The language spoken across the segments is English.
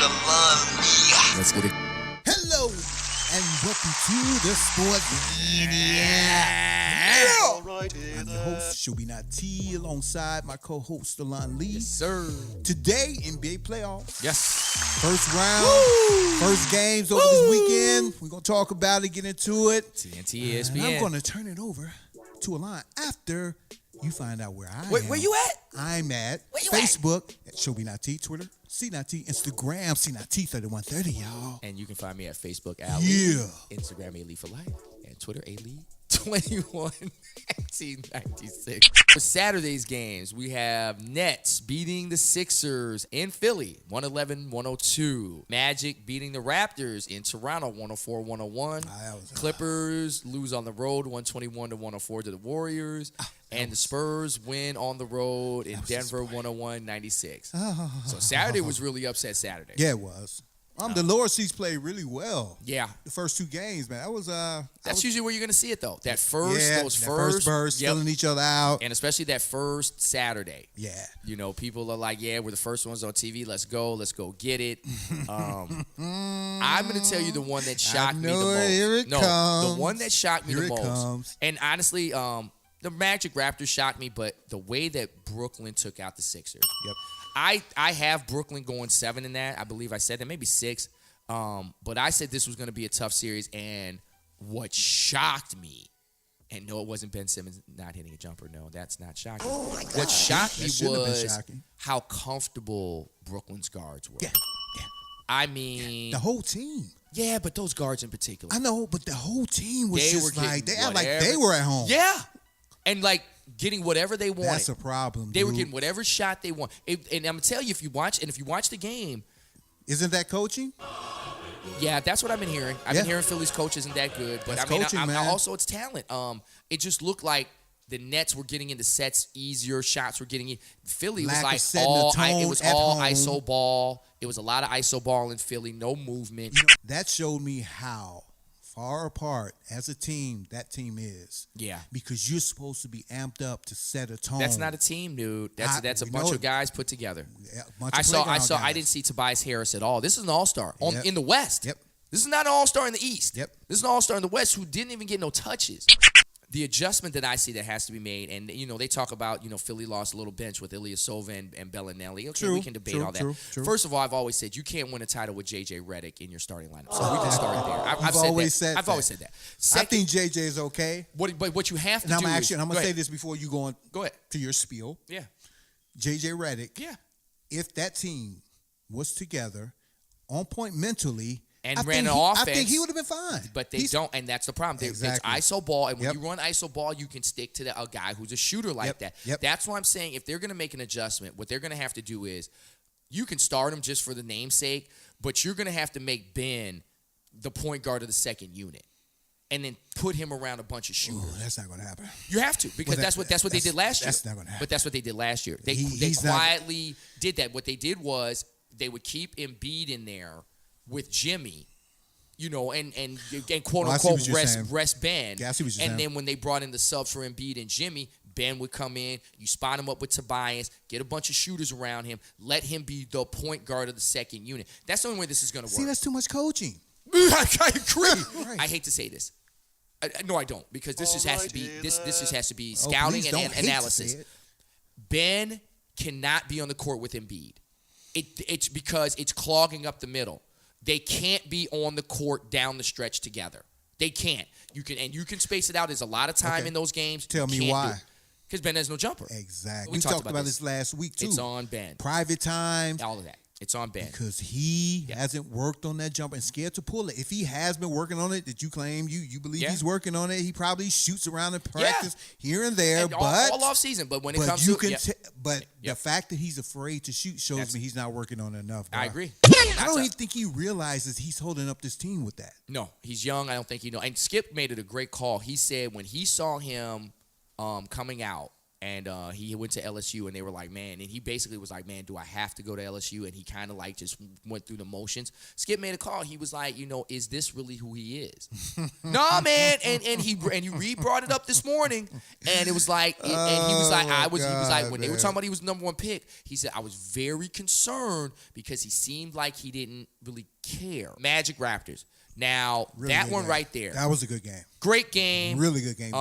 Let's get it. Hello, and welcome to the Sports I'm your host, Should Not T, alongside my co-host, Delon Lee. Yes, sir. Today, NBA playoffs. Yes. First round, first games over this weekend. We're going to talk about it, get into it. TNT, ESPN. And I'm going to turn it over to Alon after you find out where I am. Where you at? I'm at Where you Facebook at Should Not T, Twitter, C Not T, Instagram, C Not T 3130, y'all. And you can find me at Facebook, Ali. Yeah. Instagram, Ali for life. And Twitter, Ali 21 1996. For Saturday's games, we have Nets beating the Sixers in Philly, 111-102. Magic beating the Raptors in Toronto, 104-101. Clippers lose on the road, 121-104 to the Warriors. And the Spurs win on the road in Denver, 101-96. So Saturday was really upset Saturday. Yeah, it was. The lower seeds played really well. Yeah. The first two games, man. That's usually where you're going to see it, though. Those first burst, filling each other out. And especially that first Saturday. Yeah. You know, people are like, yeah, we're the first ones on TV. Let's go get it. I'm going to tell you the one that shocked me the most. Here it comes. The one that shocked me the most. Comes. And honestly, the Magic Raptors shocked me, but the way that Brooklyn took out the Sixers. Yep. I have Brooklyn going 7 in that. I believe I said that, maybe 6. But I said this was going to be a tough series, and what shocked me, and no, it wasn't Ben Simmons not hitting a jumper. No, that's not shocking. Oh my God. What shocked me was shocking. how comfortable Brooklyn's guards were. Yeah. I mean, the whole team. Yeah, but those guards in particular. I know, but the whole team was They just were like, they act whatever. like they were at home. Yeah. And like getting whatever they wanted. That's a problem. They were getting whatever shot they want. And I'm gonna tell you, if you watch the game, isn't that coaching? Yeah, that's what I've been hearing. I've been hearing Philly's coach isn't that good, but that's I mean, coaching, man. Also it's talent. It just looked like the Nets were getting into sets easier, shots were getting in. Philly was like all ISO ball. It was a lot of ISO ball in Philly, no movement. You know, that showed me how far apart as a team that team is. Yeah. Because you're supposed to be amped up to set a tone. That's not a team, dude. That's a bunch of guys put together. Yeah, I didn't see Tobias Harris at all. This is an all-star in the West. Yep. This is not an all-star in the East. Yep. This is an all-star in the West who didn't even get no touches. The adjustment that I see that has to be made, and they talk about Philly lost a little bench with Ilyasova and Bellinelli. Okay, we can debate all that. True. First of all, I've always said you can't win a title with J.J. Redick in your starting lineup, so we can start there. I've always said that. Second, I think J.J. is okay. But what you have to do is, I'm gonna say this before you go ahead to your spiel. Yeah, J.J. Redick. Yeah, if that team was together, on point mentally. And ran an offense. I think he would have been fine. But they don't, and that's the problem. Exactly. It's ISO ball, and when you run ISO ball, you can stick to a guy who's a shooter like that. Yep. That's why I'm saying if they're going to make an adjustment, what they're going to have to do is you can start him just for the namesake, but you're going to have to make Ben the point guard of the second unit. And then put him around a bunch of shooters. Ooh, that's not going to happen. You have to, because that's what they did last year. That's not going to happen. But that's what they did last year. They quietly did that. What they did was they would keep Embiid in there with Jimmy. And quote unquote rest Ben. Yeah, I see what you're saying. And then when they brought in the subs for Embiid and Jimmy, Ben would come in. You spot him up with Tobias, get a bunch of shooters around him, let him be the point guard of the second unit. That's the only way this is going to work. See, that's too much coaching. I agree. Right. I hate to say this. No, I don't, because this just has to be scouting and analysis. Ben cannot be on the court with Embiid. It's because it's clogging up the middle. They can't be on the court down the stretch together. They can't. You can space it out. There's a lot of time in those games. Tell me why. Because Ben has no jumper. Exactly. We talked about this last week, too. It's on Ben. Private time. All of that. It's on Ben. Because he hasn't worked on that jumper and scared to pull it. If he has been working on it, that you claim you believe he's working on it, he probably shoots around in practice here and there. And all off season. But when it comes to the fact that he's afraid to shoot shows me he's not working on it enough. Bro. I agree. I don't even think he realizes he's holding up this team with that. No, he's young. I don't think he knows. And Skip made it a great call. He said when he saw him coming out, And he went to LSU, and they were like, man, and he basically was like, man, do I have to go to LSU? And he kind of like just went through the motions. Skip made a call. He was like, is this really who he is? Nah, man. And he brought it up this morning, and it was like, he was like, when they were talking about he was the #1 pick, he said, I was very concerned because he seemed like he didn't really care. Magic Raptors. Now, really that one right there. That was a good game. Great game. Really good game.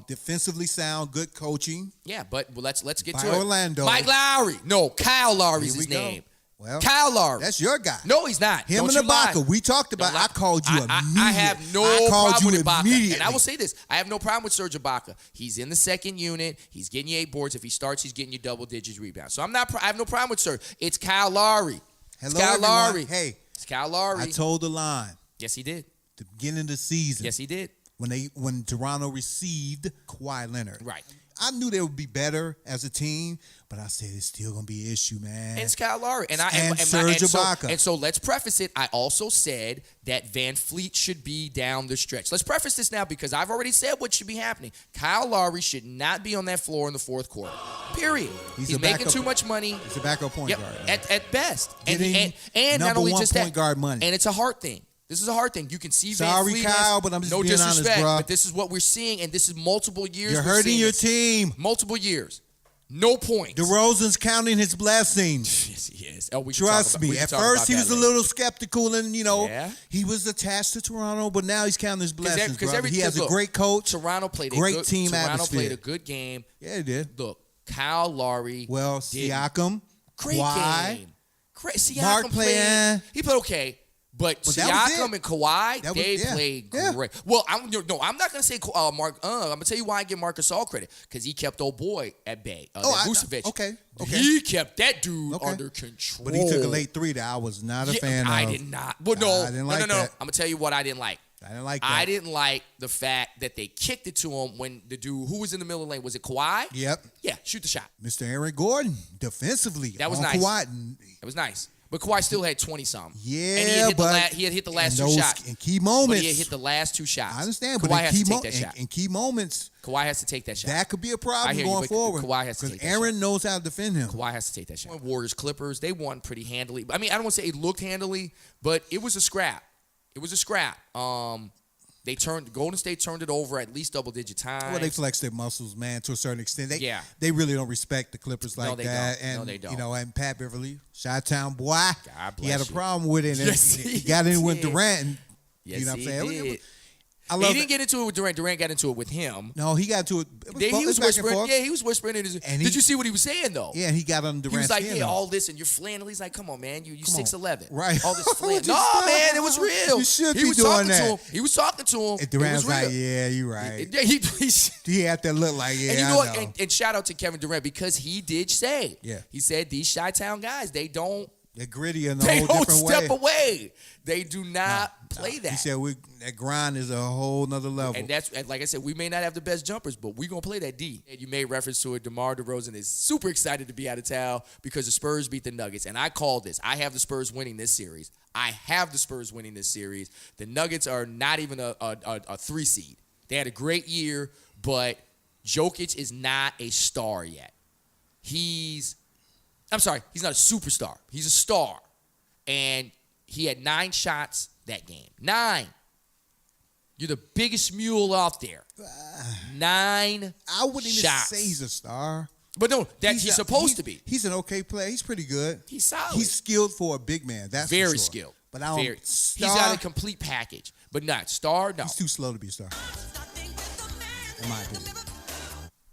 Defensively sound, good coaching. Yeah, but let's get by to Orlando. It. Mike Lowry. No, Kyle Lowry's his name. Well, Kyle Lowry. That's your guy. No, he's not. Him Don't and you Ibaka. lie. We talked about I called you immediately. I have no problem with Ibaka. And I will say this. I have no problem with Serge Ibaka. He's in the second unit. He's getting you 8 boards. If he starts, he's getting you double-digit rebounds. So I have no problem with Serge. It's Kyle Lowry. Hello, it's Kyle everyone. Lowry. Hey. It's Kyle Lowry. I told the line. Yes, he did. The beginning of the season. Yes, he did. When Toronto received Kawhi Leonard. Right. I knew they would be better as a team, but I said it's still gonna be an issue, man. And it's Kyle Lowry. And Serge Ibaka. So let's preface it. I also said that Van Fleet should be down the stretch. Let's preface this now because I've already said what should be happening. Kyle Lowry should not be on that floor in the fourth quarter. Period. He's making too much money. He's a backup point guard. At best. And not only just that, point guard money. And it's a heart thing. This is a hard thing. You can see Van Sorry, Fleet. Kyle, but I'm just no being disrespect, honest, bro. but this is what we're seeing, and this is multiple years. You're hurting your team. Multiple years. No points. DeRozan's counting his blessings. Yes, he is. Oh, trust me. At first, he was a little skeptical, and he was attached to Toronto, but now he's counting his blessings. He has a great coach. Toronto played great team Toronto atmosphere. played a good game. Yeah, he did. Look, Kyle Lowry. Well, Siakam, great Kawhi, game. Siakam Mark played. He played okay. But Siakam and Kawhi, they played great. Well, I'm not going to say Mark. I'm going to tell you why I give Marcus all credit. Because he kept old boy at bay. Vucevic. Okay. He kept that dude under control. But he took a late 3 that I was not a fan of. I did not. Well, no. I didn't like that. I'm going to tell you what I didn't like. I didn't like that. I didn't like the fact that they kicked it to him when the dude who was in the middle of the lane, was it Kawhi? Yep. Yeah, shoot the shot. Mr. Aaron Gordon, defensively. That was nice. It was nice. But Kawhi still had 20-something. Yeah, and he had hit the last 2 shots. In key moments. But he had hit the last 2 shots. I understand, Kawhi but has to take that shot. In key moments, Kawhi has to take that shot. That could be a problem going forward. Kawhi has to take that shot. Because Aaron knows how to defend him. Kawhi has to take that shot. Warriors, Clippers, they won pretty handily. I mean, I don't want to say it looked handily, but it was a scrap. It was a scrap. Golden State turned it over at least double-digit times. Well, they flex their muscles, man, to a certain extent. They really don't respect the Clippers like that. No, they don't. And Pat Beverly, Chi-Town boy, he had a you. problem with it. Yes, he got in with Durant. And, yes, you know what I'm saying? Did. He didn't get into it with Durant. Durant got into it with him. No, he got into it. He was whispering. Yeah, he was whispering. Did you see what he was saying, though? Yeah, he got under Durant's skin. He was like, all this, and you're flannel. He's like, come on, man. You 6'11". Right. All this flannel. No, man, it was real. You should be doing that. He was talking to him. And Durant's like, yeah, you're right. He had that look like, yeah, and you know what? know. And shout out to Kevin Durant because he did say, he said, these Chi-Town guys, they're gritty in a whole different way. They don't step away. They do not play that. He said that grind is a whole nother level. And that's, like I said, we may not have the best jumpers, but we're going to play that D. And you made reference to it. DeMar DeRozan is super excited to be out of town because the Spurs beat the Nuggets. And I called this. I have the Spurs winning this series. The Nuggets are not even a 3 seed. They had a great year, but Jokic is not a star yet. He's not a superstar. He's a star. And he had 9 shots that game. 9. You're the biggest mule out there. 9 I wouldn't even shots. say he's a star. But no, he's supposed to be. He's an okay player. He's pretty good. He's solid. He's skilled for a big man. That's very for sure. skilled. But I don't. He's got a complete package. But not star, no. He's too slow to be a star. In my opinion.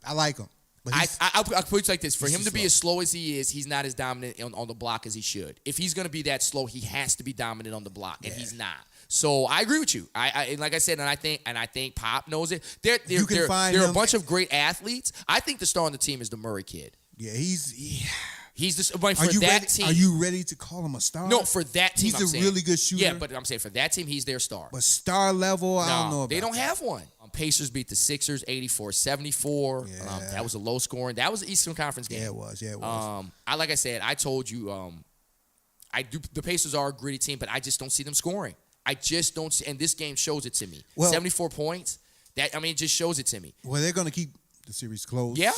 I like him. I'll put it like this. For him to be as slow as he is, he's not as dominant on the block as he should. If he's going to be that slow, he has to be dominant on the block, and he's not. So I agree with you. And like I said, and I think Pop knows it. There are a bunch of great athletes. I think the star on the team is the Murray kid. Yeah, he's the for that team. Are you ready to call him a star? No, for that team, he's a really good shooter. Yeah, but I'm saying for that team, he's their star. But star level, I don't know about they don't have one. Pacers beat the Sixers 84-74. Yeah. That was a low scoring. That was an Eastern Conference game. Yeah, it was. Like I said, I told you, the Pacers are a gritty team, but I just don't see them scoring. I just don't see, and this game shows it to me. 74 points. It just shows it to me. Well, they're going to keep the series close. Yeah.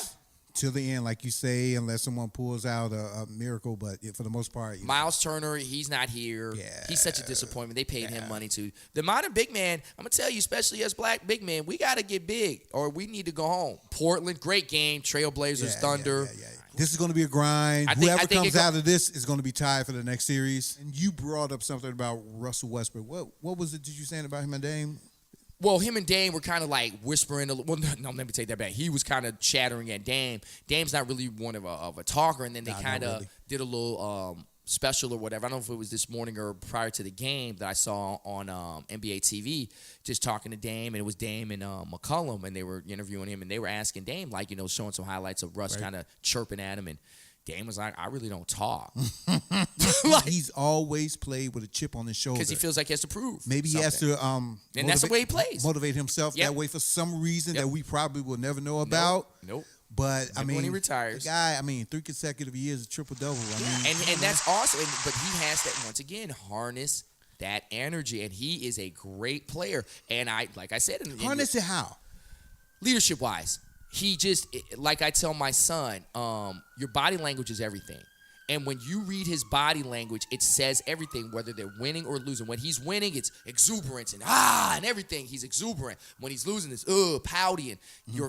till the end, like you say, unless someone pulls out a miracle. But for the most part, Miles Turner, he's not here. Yeah. He's such a disappointment. They paid him money too. The modern big man, I'm going to tell you, especially as black big men, we got to get big or we need to go home. Portland, great game. Trailblazers, Thunder. Yeah. This is going to be a grind. Whoever comes out of this is going to be tied for the next series. And you brought up something about Russell Westbrook. What was it that you saying about him and Dame? Well, him and Dame were kind of like whispering. Well, no, let me take that back. He was kind of chattering at Dame. Dame's not really one of a talker, and then they kind of did a little special or whatever. I don't know if it was this morning or prior to the game that I saw on NBA TV, just talking to Dame, and it was Dame and McCollum, and they were interviewing him, and they were asking Dame, like, showing some highlights of Russ kind of chirping at him, and Dame was like, I really don't talk. He's always played with a chip on his shoulder. Because he feels like he has to prove Maybe something. he has to and that's the way he plays. Motivate himself that way for some reason that we probably will never know about. Nope. But Maybe when he retires, the guy, 3 consecutive years of triple-double. And that's awesome. But he has that, once again, harness that energy. And he is a great player. And like I said, harness it how? Leadership-wise. He just, like I tell my son, your body language is everything. And when you read his body language, it says everything, whether they're winning or losing. When he's winning, it's exuberance and everything. He's exuberant. When he's losing, it's pouty. And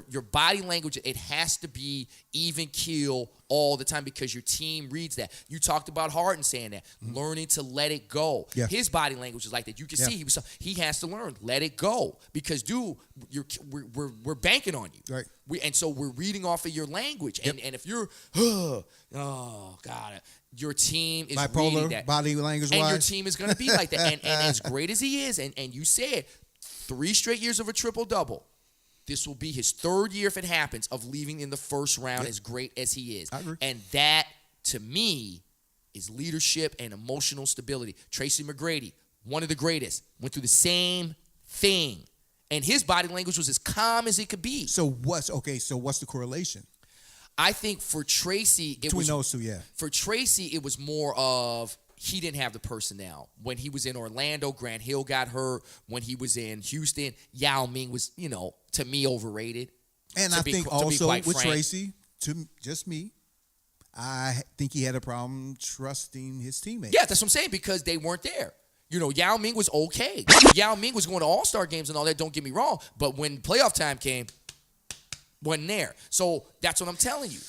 your body language, it has to be even keel all the time because your team reads that. You talked about Harden saying that, learning to let it go. Yeah. His body language is like that. You can see he has to learn, let it go, because we're banking on you. Right. And so we're reading off of your language. And if you're, oh God, your team is bipolar, reading that. body language and wise. your team is going to be like that. And as great as he is, and you said 3 straight years of a triple-double. This will be his 3rd year, if it happens, of leaving in the first round as great as he is. I agree. And that, to me, is leadership and emotional stability. Tracy McGrady, one of the greatest, went through the same thing. And his body language was as calm as it could be. So what's the correlation? I think for Tracy, Between those two, yeah. For Tracy, it was more of he didn't have the personnel. When he was in Orlando, Grant Hill got hurt. When he was in Houston, Yao Ming was, to me, overrated. And I think also with Tracy, I think he had a problem trusting his teammates. Yeah, that's what I'm saying, because they weren't there. Yao Ming was okay. Yao Ming was going to all-star games and all that, don't get me wrong. But when playoff time came, wasn't there. So that's what I'm telling you.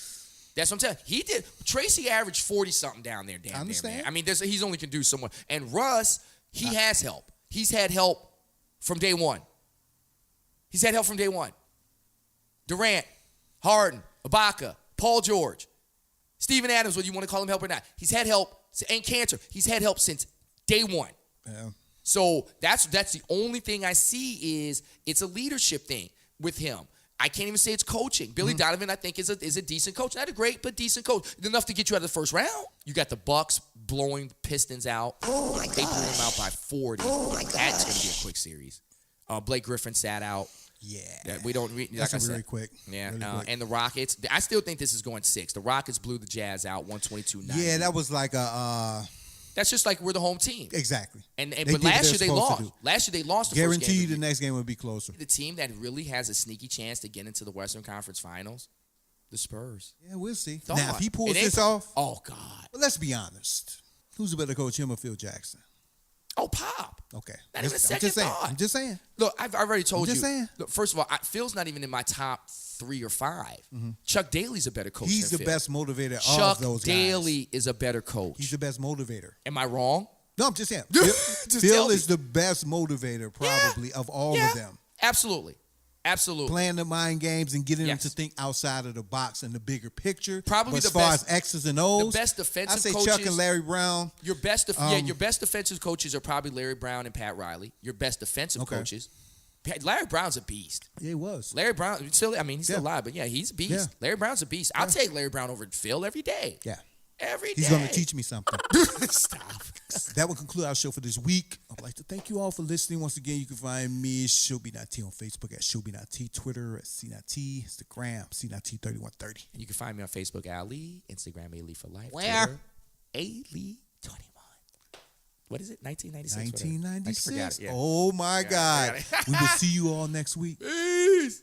He did. Tracy averaged 40-something down there, damn. I understand. Man. He's only can do so much. And Russ, he has help. He's had help from day one. Durant, Harden, Ibaka, Paul George, Steven Adams, whether you want to call him help or not. He's had help, and Cantor. He's had help since day one. Yeah. So that's the only thing I see is it's a leadership thing with him. I can't even say it's coaching. Billy Donovan, I think, is a decent coach. Not a great, but decent coach. Enough to get you out of the first round. You got the Bucks blowing the Pistons out. Oh, my God. They blew them out by 40. Oh, my God. That's going to be a quick series. Blake Griffin sat out. Yeah. That's very quick. Yeah. Really quick. And the Rockets, I still think this is going 6. The Rockets blew the Jazz out 122-90. Yeah, that was like a... That's just like we're the home team. Exactly. But last year they lost. Last year they lost the first game. Guarantee the next game would be closer. The team that really has a sneaky chance to get into the Western Conference Finals, the Spurs. Yeah, we'll see. Now, if he pulls this off... Oh, God. Well, let's be honest. Who's a better coach, him or Phil Jackson? Oh, Pop. Okay. Not even a second thought. I'm just saying. Look, I've already told you. Just saying. Look, first of all, Phil's not even in my top 3 or 5. Mm-hmm. Chuck Daly's a better coach He's than the Phil. best motivator Chuck of those guys. Daly is a better coach. He's the best motivator. Am I wrong? No, I'm just saying. Just Phil is the best motivator, probably, of all of them. Absolutely. Playing the mind games and getting them to think outside of the box and the bigger picture. Probably but the as far best, as X's and O's. The best defensive I say coaches. Chuck and Larry Brown. Your best defensive coaches are probably Larry Brown and Pat Riley. Your best defensive coaches. Larry Brown's a beast. Yeah, he was. Larry Brown, he's still alive, but he's a beast. Yeah. Larry Brown's a beast. I'll take Larry Brown over Phil every day. Yeah. Every day. He's going to teach me something. Stop. That will conclude our show for this week. I'd like to thank you all for listening. Once again, you can find me, Showbe.T, on Facebook at Showbe.T, Twitter at C.T, Instagram, C.T3130. And you can find me on Facebook, Ali, Instagram, Ali for Life. Where? Twitter, Ali21. What is it? 1996? 1996. Yeah. Oh, my God. We will see you all next week. Peace.